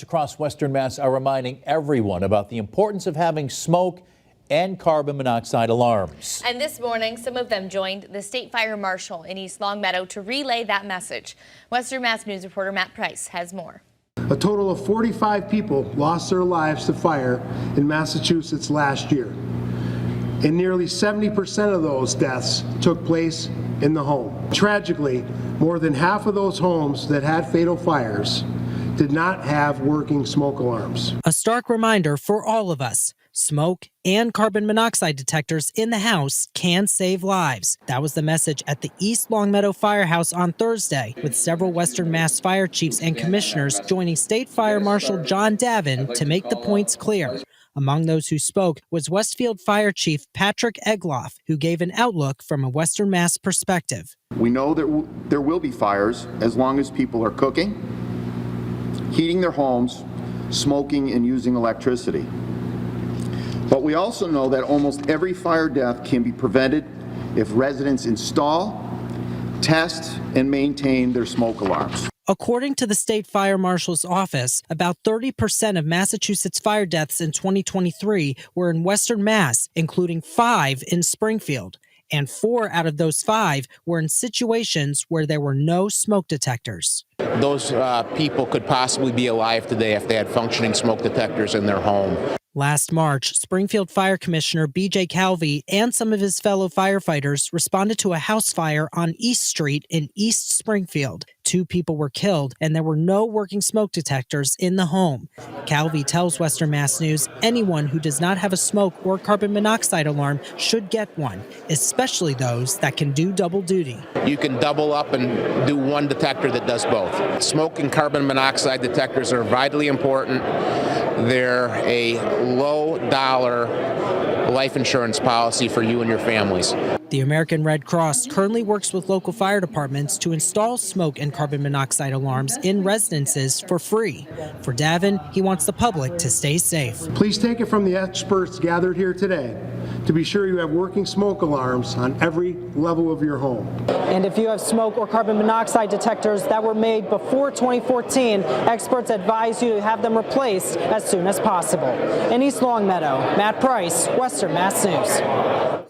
Across Western Mass are reminding everyone about the importance of having smoke and carbon monoxide alarms. And this morning, some of them joined the State Fire Marshal in East Longmeadow to relay that message. Western Mass News reporter Matt Price has more. A total of 45 people lost their lives to fire in Massachusetts last year. And nearly 70% of those deaths took place in the home. Tragically, more than half of those homes that had fatal fires did not have working smoke alarms. A stark reminder for all of us. Smoke and carbon monoxide detectors in the house can save lives. That was the message at the East Longmeadow Firehouse on Thursday, with several Western Mass fire chiefs and commissioners joining State Fire Marshal John Davin to make the points clear. Among those who spoke was Westfield Fire Chief Patrick Egloff, who gave an outlook from a Western Mass perspective. We know that there will be fires as long as people are cooking, heating their homes, smoking, and using electricity. But we also know that almost every fire death can be prevented if residents install, test, and maintain their smoke alarms. According to the State Fire Marshal's office, about 30% of Massachusetts fire deaths in 2023 were in Western Mass, including 5 in Springfield. And 4 out of those 5 were in situations where there were no smoke detectors. Those people could possibly be alive today if they had functioning smoke detectors in their home. Last March, Springfield Fire Commissioner B.J. Calvi and some of his fellow firefighters responded to a house fire on East Street in East Springfield. 2 people were killed, and there were no working smoke detectors in the home. Calvi tells Western Mass News anyone who does not have a smoke or carbon monoxide alarm should get one, especially those that can do double duty. You can double up and do one detector that does both. Smoke and carbon monoxide detectors are vitally important. They're a low-dollar life insurance policy for you and your families. The American Red Cross currently works with local fire departments to install smoke and carbon monoxide alarms in residences for free. For Davin, he wants the public to stay safe. Please take it from the experts gathered here today to be sure you have working smoke alarms on every level of your home. And if you have smoke or carbon monoxide detectors that were made before 2014, experts advise you to have them replaced as soon as possible. In East Longmeadow, Matt Price, Western Mass News.